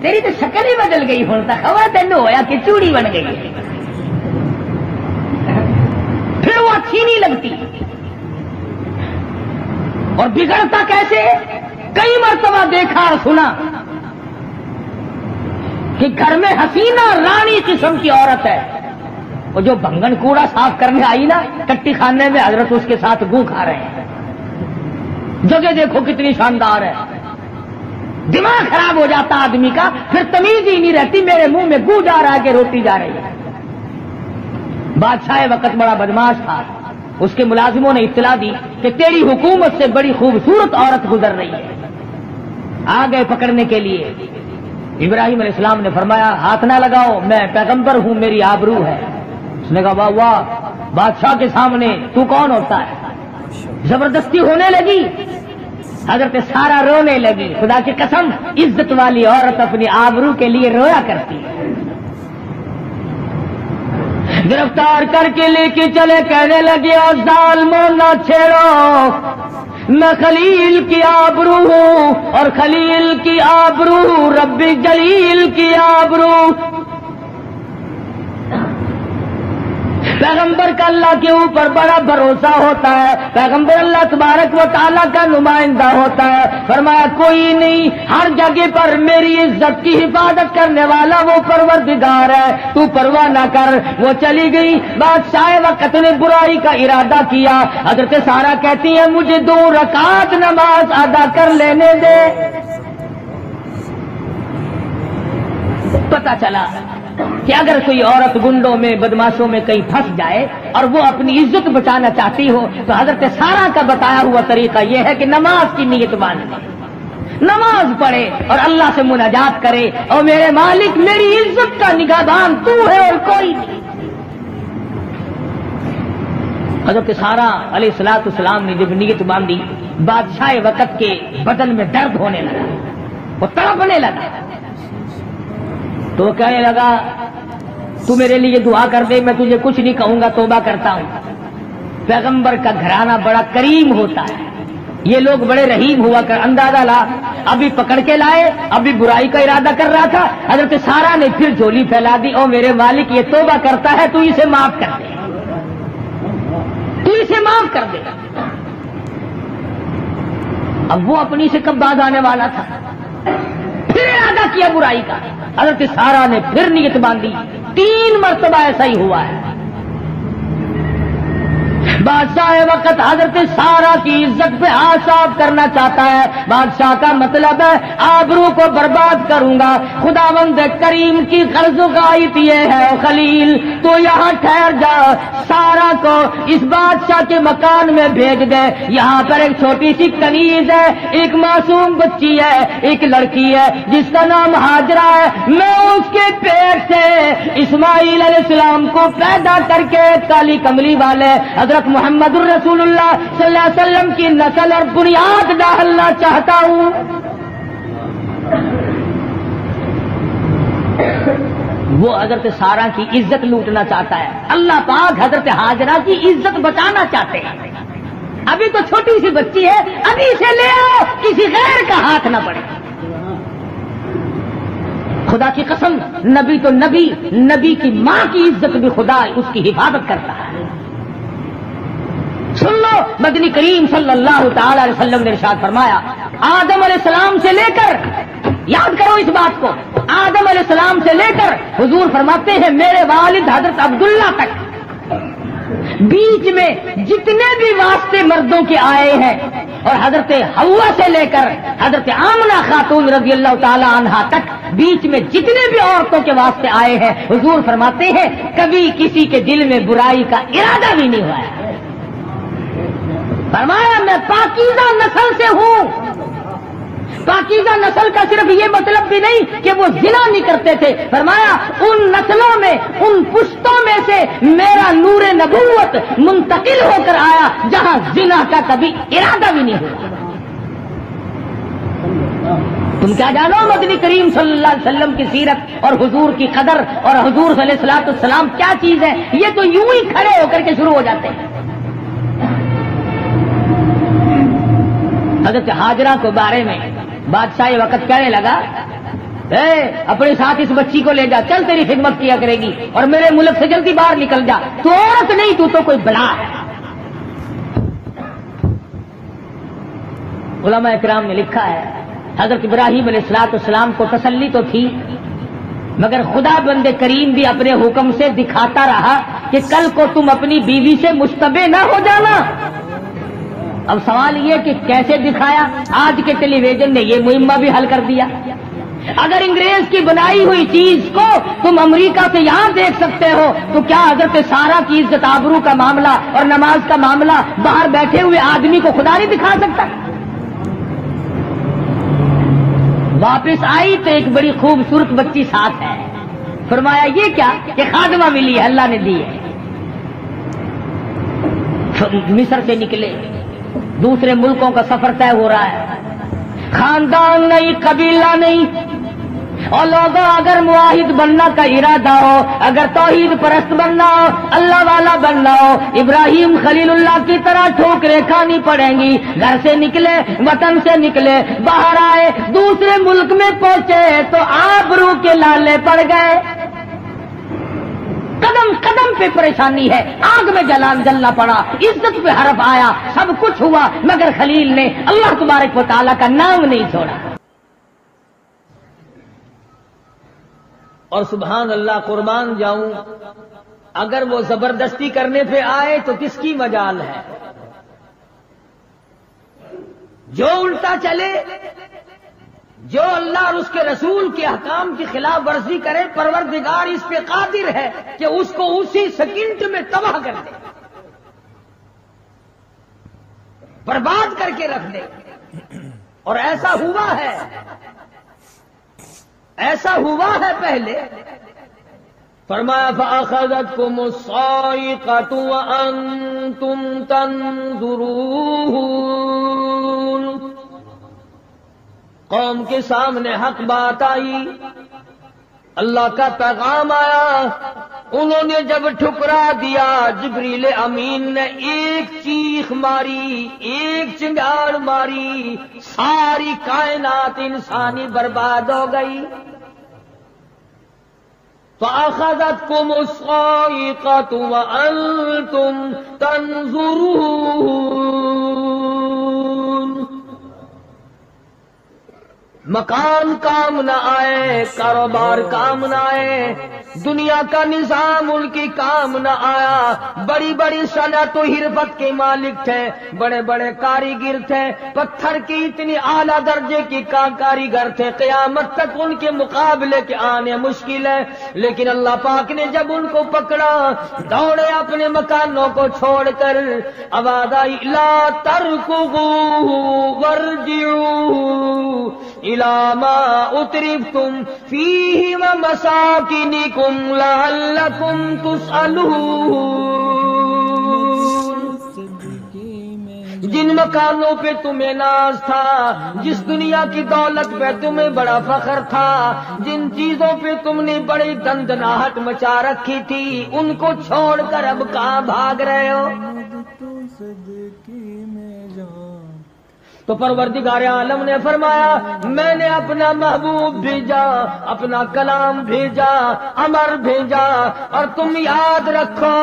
تیری تو شکل ہی بدل گئی، ہوں تک ہوا تینوں ہوا کہ چوڑی بن گئی، پھر وہ اچھی نہیں لگتی۔ اور بگڑتا کیسے؟ کئی مرتبہ دیکھا اور سنا کہ گھر میں حسینہ رانی قسم کی عورت ہے، وہ جو بھنگن کوڑا صاف کرنے آئی نا کٹی خانے میں، حضرت اس کے ساتھ گوں کھا رہے ہیں۔ جگہ دیکھو کتنی شاندار ہے، دماغ خراب ہو جاتا آدمی کا، پھر تمیز ہی نہیں رہتی، میرے منہ میں گوں جا رہا ہے کہ روٹی جا رہی ہے۔ بادشاہ وقت بڑا بدماش تھا، اس کے ملازموں نے اطلاع دی کہ تیری حکومت سے بڑی خوبصورت عورت گزر رہی ہے۔ آ گئے پکڑنے کے لیے۔ ابراہیم علیہ السلام نے فرمایا ہاتھ نہ لگاؤ، میں پیغمبر ہوں، میری آبرو ہے۔ اس نے کہا واہ واہ، بادشاہ کے سامنے تو کون ہوتا ہے؟ زبردستی ہونے لگی، حضرت سارا رونے لگی۔ خدا کی قسم، عزت والی عورت اپنی آبرو کے لیے رویا کرتی ہے۔ گرفتار کر کے لے کے چلے، کہنے لگے اور ظالموں نہ چھیڑو، میں خلیل کی آبرو ہوں، اور خلیل کی آبرو رب جلیل کی آبرو۔ پیغمبر کا اللہ کے اوپر بڑا بھروسہ ہوتا ہے، پیغمبر اللہ تبارک و تعالیٰ کا نمائندہ ہوتا ہے۔ فرمایا کوئی نہیں، ہر جگہ پر میری عزت کی حفاظت کرنے والا وہ پروردگار ہے، تو پرواہ نہ کر۔ وہ چلی گئی۔ بادشاہ وقت نے برائی کا ارادہ کیا۔ حضرت سارا کہتی ہیں مجھے 2 رکعت نماز ادا کر لینے دے۔ پتہ چلا کہ اگر کوئی عورت گنڈوں میں، بدماشوں میں کہیں پھنس جائے اور وہ اپنی عزت بچانا چاہتی ہو تو حضرت سارا کا بتایا ہوا طریقہ یہ ہے کہ نماز کی نیت باندھے، نماز پڑھے اور اللہ سے مناجات کرے، اور میرے مالک میری عزت کا نگہبان تو ہے اور کوئی نہیں۔ حضرت سارا علیہ الصلوۃ والسلام نے جب نیت باندھی، بادشاہ وقت کے بدن میں درد ہونے لگا، وہ تڑپنے لگا، تو وہ کہنے لگا تو میرے لیے دعا کر دے، میں تجھے کچھ نہیں کہوں گا، توبہ کرتا ہوں۔ پیغمبر کا گھرانہ بڑا کریم ہوتا ہے، یہ لوگ بڑے رحیم ہوا کر اندازہ لا۔ ابھی پکڑ کے لائے، ابھی برائی کا ارادہ کر رہا تھا، حضرت سارا نے پھر جھولی پھیلا دی، او میرے مالک یہ توبہ کرتا ہے، تو اسے معاف کر دے، تو اسے معاف کر دے۔ اب وہ اپنی سے کب باز آنے والا تھا، پھر ارادہ کیا برائی کا۔ حضرت سارا نے پھر نیت باندھی، 3 مرتبہ ایسا ہی ہوا ہے۔ بادشاہ وقت حضرت سارا کی عزت پہ ہاتھ صاف کرنا چاہتا ہے۔ بادشاہ کا مطلب ہے آبرو کو برباد کروں گا۔ خداوند کریم کی غرض و غایت یہ ہے خلیل تو یہاں ٹھہر جا، سارا کو اس بادشاہ کے مکان میں بھیج دے۔ یہاں پر ایک چھوٹی سی کنیز ہے، ایک معصوم بچی ہے، ایک لڑکی ہے جس کا نام ہاجرہ ہے، میں اس کے پیٹ سے اسماعیل علیہ السلام کو پیدا کر کے کالی کملی والے حضرت محمد الرسول اللہ صلی اللہ علیہ وسلم کی نسل اور بنیاد ڈالنا چاہتا ہوں۔ وہ حضرت سارا کی عزت لوٹنا چاہتا ہے، اللہ پاک حضرت ہاجرہ کی عزت بچانا چاہتے ہیں۔ ابھی تو چھوٹی سی بچی ہے، ابھی اسے لے آؤ، کسی غیر کا ہاتھ نہ پڑے۔ خدا کی قسم، نبی تو نبی، نبی کی ماں کی عزت بھی خدا اس کی حفاظت کرتا ہے۔ سن لو، مدنی کریم صلی اللہ تعالی علیہ وسلم نے ارشاد فرمایا، آدم علیہ السلام سے لے کر، یاد کرو اس بات کو، آدم علیہ السلام سے لے کر حضور فرماتے ہیں میرے والد حضرت عبداللہ تک، بیچ میں جتنے بھی واسطے مردوں کے آئے ہیں اور حضرت حوا سے لے کر حضرت آمنہ خاتون رضی اللہ تعالی عنہا تک بیچ میں جتنے بھی عورتوں کے واسطے آئے ہیں، حضور فرماتے ہیں کبھی کسی کے دل میں برائی کا ارادہ بھی نہیں ہوا ہے۔ فرمایا میں پاکیزہ نسل سے ہوں۔ پاکیزہ نسل کا صرف یہ مطلب بھی نہیں کہ وہ زنا نہیں کرتے تھے، فرمایا ان نسلوں میں، ان پشتوں میں سے میرا نور نبوت منتقل ہو کر آیا جہاں زنا کا کبھی ارادہ بھی نہیں ہوا۔ تم کیا جانو مدنی کریم صلی اللہ علیہ وسلم کی سیرت اور حضور کی قدر اور حضور صلی اللہ علیہ وسلم کیا چیز ہے؟ یہ تو یوں ہی کھڑے ہو کر کے شروع ہو جاتے ہیں۔ حضرت ہاجرہ کے بارے میں بادشاہ وقت کہنے لگا اپنے ساتھ اس بچی کو لے جا، چل تیری خدمت کیا کرے گی، اور میرے ملک سے جلدی باہر نکل جا، تو عورت نہیں تو کوئی بلا ہے۔ علماء کرام نے لکھا ہے حضرت ابراہیم علیہ السلام کو تسلی تو تھی، مگر خدا بند کریم بھی اپنے حکم سے دکھاتا رہا کہ کل کو تم اپنی بیوی سے مشتبہ نہ ہو جانا۔ اب سوال یہ کہ کیسے دکھایا؟ آج کے ٹیلی ویژن نے یہ مہمہ بھی حل کر دیا۔ اگر انگریز کی بنائی ہوئی چیز کو تم امریکہ سے یہاں دیکھ سکتے ہو تو کیا حضرت سارا کی عزت آبرو کا معاملہ اور نماز کا معاملہ باہر بیٹھے ہوئے آدمی کو خدا نہیں دکھا سکتا؟ واپس آئی تو ایک بڑی خوبصورت بچی ساتھ ہے۔ فرمایا یہ کیا؟ کہ خادمہ ملی ہے، اللہ نے دی ہے۔ مصر سے نکلے، دوسرے ملکوں کا سفر طے ہو رہا ہے، خاندان نہیں، قبیلہ نہیں، اور لوگوں اگر معاہد بننا کا ارادہ ہو، اگر توحید پرست بننا ہو، اللہ والا بننا ہو، ابراہیم خلیل اللہ کی طرح ٹھوکریں کھانی پڑیں گی۔ گھر سے نکلے، وطن سے نکلے، باہر آئے، دوسرے ملک میں پہنچے تو آبرو کے لالے پڑ گئے۔ قدم قدم پہ پریشانی ہے، آگ میں جلنا پڑا، عزت پہ حرف آیا، سب کچھ ہوا، مگر خلیل نے اللہ تبارک و تعالیٰ کا نام نہیں چھوڑا۔ اور سبحان اللہ، قربان جاؤں، اگر وہ زبردستی کرنے پہ آئے تو کس کی مجال ہے؟ جو الٹا چلے، جو اللہ اور اس کے رسول کے احکام کی خلاف ورزی کرے، پروردگار اس پہ قادر ہے کہ اس کو اسی سیکنڈ میں تباہ کر دے، برباد کر کے رکھ دے۔ اور ایسا ہوا ہے، ایسا ہوا ہے پہلے۔ فرمایا فَأَخَذَتْكُمُ الصَّاعِقَةُ وَأَنْتُمْ تَنْظُرُونَ۔ قوم کے سامنے حق بات آئی، اللہ کا پیغام آیا، انہوں نے جب ٹھکرا دیا، جبریل امین نے ایک چیخ ماری، ایک چنگار ماری، ساری کائنات انسانی برباد ہو گئی۔ فَأَخَذَتْكُمُ الصَّاعِقَةُ وَأَنْتُمْ تَنْظُرُونَ۔ مکان کام نہ آئے، کاروبار کام نہ آئے، دنیا کا نظام ان کی کام نہ آیا۔ بڑی بڑی صنعت و حرفت کے مالک تھے، بڑے بڑے کاریگر تھے، پتھر کی اتنی اعلیٰ درجے کی کاریگر تھے، قیامت تک ان کے مقابلے کے آنے مشکل ہے۔ لیکن اللہ پاک نے جب ان کو پکڑا، دوڑے اپنے مکانوں کو چھوڑ کر، آواز آئی لا ترکضوا وارجعوا الی ما اترفتم فیہ ومساکنکم لعلکم تسألون۔ جن مکانوں پہ تمہیں ناز تھا، جس دنیا کی دولت پہ تمہیں بڑا فخر تھا، جن چیزوں پہ تم نے بڑی دندناہٹ مچا رکھی تھی، ان کو چھوڑ کر اب کہاں بھاگ رہے ہو؟ تو پروردگار عالم نے فرمایا میں نے اپنا محبوب بھیجا، اپنا کلام بھیجا، امر بھیجا، اور تم یاد رکھو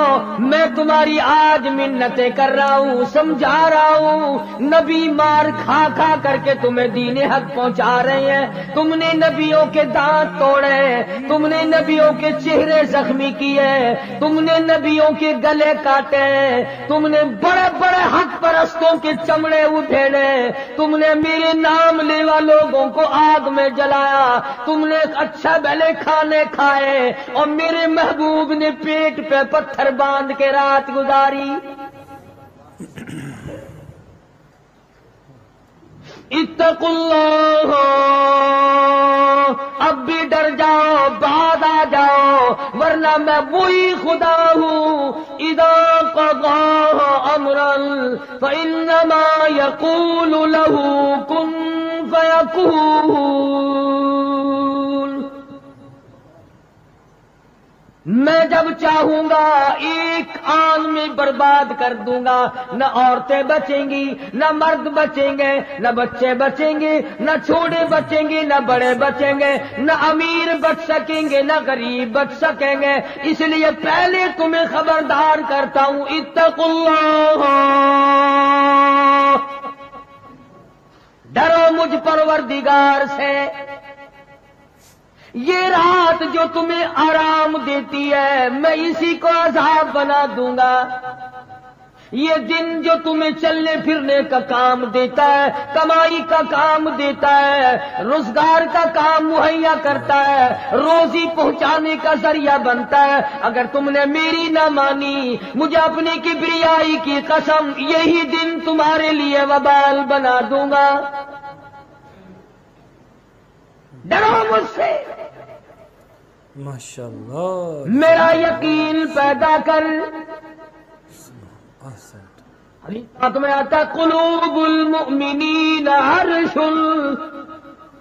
میں تمہاری آج منتیں کر رہا ہوں، سمجھا رہا ہوں۔ نبی مار کھا کھا کر کے تمہیں دین حق پہنچا رہے ہیں، تم نے نبیوں کے دانت توڑے، تم نے نبیوں کے چہرے زخمی کیے، تم نے نبیوں کے گلے کاٹے، تم نے بڑے بڑے حق پرستوں کے چمڑے ادھیڑے، تم نے میرے نام لیوا لوگوں کو آگ میں جلایا، تم نے اچھا بھلے کھانے کھائے، اور میرے محبوب نے پیٹ پہ پتھر باندھ کے رات گزاری۔ اتقوا اللہ، اب بھی ڈر جاؤ، بعد آ جاؤ، ورنہ میں وہی خدا ہوں۔ اذا قضى امرا فانما يقول له كن فيكون۔ میں جب چاہوں گا ایک آن میں برباد کر دوں گا، نہ عورتیں بچیں گی، نہ مرد بچیں گے، نہ بچے بچیں گے، نہ چھوٹے بچیں گے، نہ بڑے بچیں گے، نہ امیر بچ سکیں گے، نہ غریب بچ سکیں گے۔ اس لیے پہلے تمہیں خبردار کرتا ہوں، اتقوا اللہ، ڈرو مجھ پروردگار سے۔ یہ رات جو تمہیں آرام دیتی ہے میں اسی کو عذاب بنا دوں گا، یہ دن جو تمہیں چلنے پھرنے کا کام دیتا ہے، کمائی کا کام دیتا ہے، روزگار کا کام مہیا کرتا ہے، روزی پہنچانے کا ذریعہ بنتا ہے، اگر تم نے میری نہ مانی، مجھے اپنی کبریائی کی قسم یہی دن تمہارے لیے وبال بنا دوں گا۔ ڈرو مجھ سے، ماشاءاللہ، میرا یقین پیدا کر۔ حدیث میں آتا قلوب المؤمنین عرش،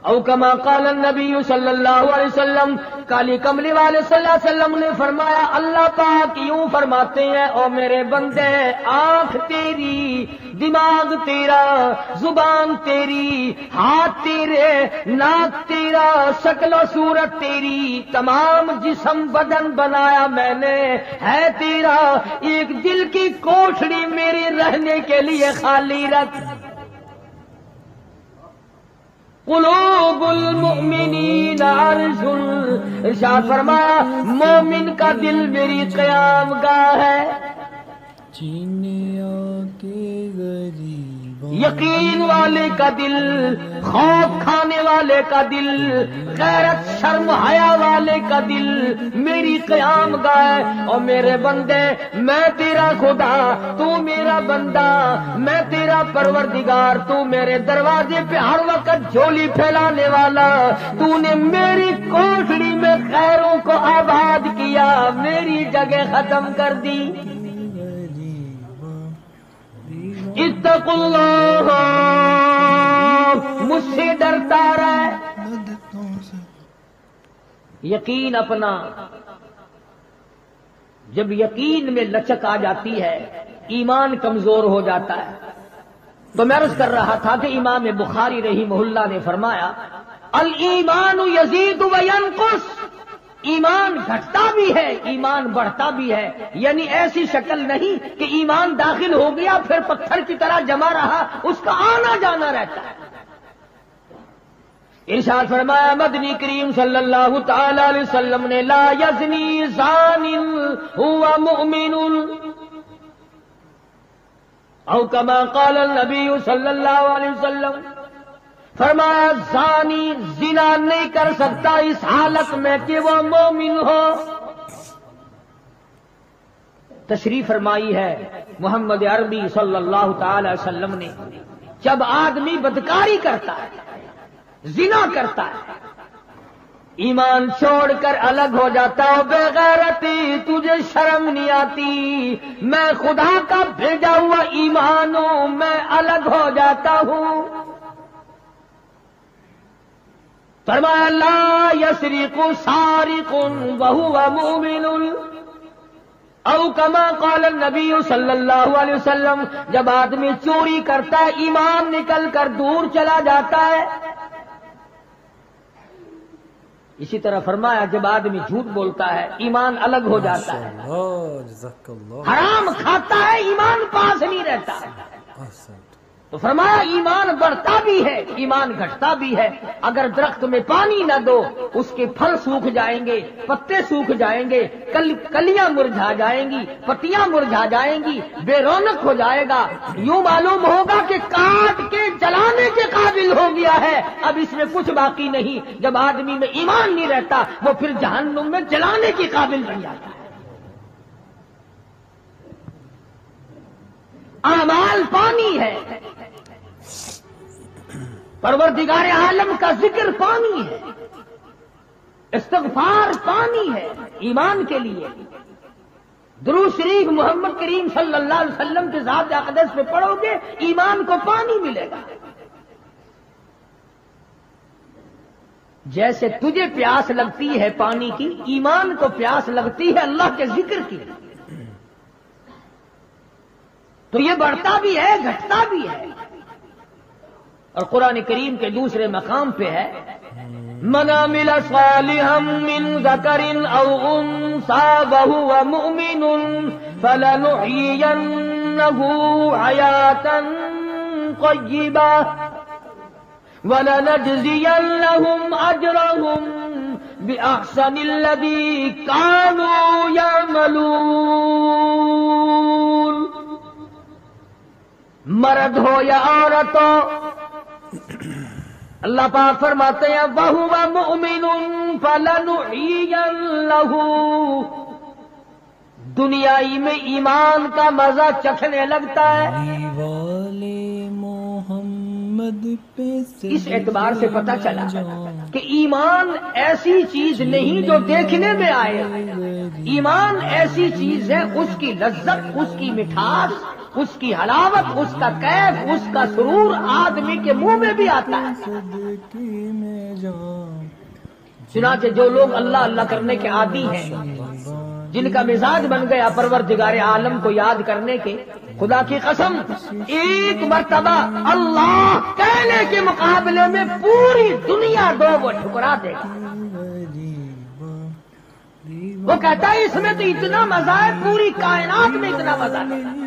او کما قال النبی صلی اللہ علیہ وسلم، کالی کملی والے صلی اللہ علیہ وسلم نے فرمایا، اللہ پاک یوں فرماتے ہیں، او میرے بندے، آنکھ تیری، دماغ تیرا، زبان تیری، ہاتھ تیرے، ناک تیرا، شکل و صورت تیری، تمام جسم بدن بنایا میں نے ہے تیرا، ایک دل کی کوٹھڑی میری رہنے کے لیے خالی رکھ۔ قلوب المؤمنین عرش، ارشاد فرمایا مومن کا دل میری قیام گاہ ہے۔ یقین والے کا دل، خوف کھانے والے کا دل، غیرت شرم حیا والے کا دل میری قیام گاہ۔ اور میرے بندے، میں تیرا خدا، تو میرا بندہ، میں تیرا پروردگار، تو میرے دروازے پہ ہر وقت جھولی پھیلانے والا، تو نے میری کوٹھڑی میں خیروں کو آباد کیا، میری جگہ ختم کر دی۔ اتقوا اللہ، مجھ سے ڈرتا رہے۔ یقین اپنا، جب یقین میں لچک آ جاتی ہے ایمان کمزور ہو جاتا ہے۔ تو میں عرض کر رہا تھا کہ امام بخاری رحمہ اللہ نے فرمایا الایمان یزید و ینقص، ایمان گھٹتا بھی ہے ایمان بڑھتا بھی ہے، یعنی ایسی شکل نہیں کہ ایمان داخل ہو گیا پھر پتھر کی طرح جمع رہا، اس کا آنا جانا رہتا ہے۔ ارشاد فرمایا مدنی کریم صلی اللہ تعالی علیہ وسلم نے لا یزنی زان هو مؤمن، او کما قال النبی صلی اللہ علیہ وسلم، فرمایا زانی زنا نہیں کر سکتا اس حالت میں کہ وہ مومن ہو۔ تشریف فرمائی ہے محمد عربی صلی اللہ تعالی وسلم نے، جب آدمی بدکاری کرتا ہے، زنا کرتا ہے، ایمان چھوڑ کر الگ ہو جاتا ہو، بے غیرتی تجھے شرم نہیں آتی، میں خدا کا بھیجا ہوا ایمان ہوں، میں الگ ہو جاتا ہوں۔ فرمایا لا یسرق سارق وهو مؤمن، او کما قال النبی صلی اللہ علیہ وسلم، جب آدمی چوری کرتا ہے ایمان نکل کر دور چلا جاتا ہے. اسی طرح فرمایا جب آدمی جھوٹ بولتا ہے ایمان الگ ہو جاتا ہے. حرام کھاتا ہے ایمان پاس نہیں رہتا. تو فرمایا ایمان بڑھتا بھی ہے ایمان گھٹتا بھی ہے. اگر درخت میں پانی نہ دو اس کے پھل سوکھ جائیں گے، پتے سوکھ جائیں گے، کلیاں مرجھا جائیں گی، پتیاں مرجھا جائیں گی، بے رونق ہو جائے گا. یوں معلوم ہوگا کہ کاٹ کے جلانے کے قابل ہو گیا ہے، اب اس میں کچھ باقی نہیں. جب آدمی میں ایمان نہیں رہتا وہ پھر جہنم میں جلانے کے قابل بن جاتا ہے. اعمال پانی ہے، پروردگار عالم کا ذکر پانی ہے، استغفار پانی ہے ایمان کے لیے. درود شریف محمد کریم صلی اللہ علیہ وسلم کے ذات اقدس پہ پڑھو گے ایمان کو پانی ملے گا. جیسے تجھے پیاس لگتی ہے پانی کی، ایمان کو پیاس لگتی ہے اللہ کے ذکر کی. تو یہ بڑھتا بھی ہے گھٹتا بھی ہے. اور قرآن کریم کے دوسرے مقام پہ ہے من عمل صالحا من ذکر او انثى وهو مؤمن فلنحيينه حياة طيبة ولنجزينهم اجرهم باحسن الذي كانوا يعملون. مرد ہو یا عورت ہو، اللہ پاک فرماتے ہیں وَهُوَ مُؤْمِنٌ فَلَنُحْيِيَنَّهُ، دنیائی میں ایمان کا مزہ چکھنے لگتا ہے. اس اعتبار سے پتہ چلا کہ ایمان ایسی چیز نہیں جو دیکھنے میں آئے. ایمان ایسی چیز ہے اس کی لذت، اس کی مٹھاس، اس کی حلاوت، اس کا کیف، اس کا سرور آدمی کے منہ میں بھی آتا ہے. چنانچہ جو لوگ اللہ اللہ کرنے کے عادی ہیں، جن کا مزاج بن گیا پروردگار عالم کو یاد کرنے کے، خدا کی قسم ایک مرتبہ اللہ کہنے کے مقابلے میں پوری دنیا دو وہ ٹھکرا دے گا. وہ کہتا ہے اس میں تو اتنا مزہ ہے، پوری کائنات میں اتنا مزہ نہیں.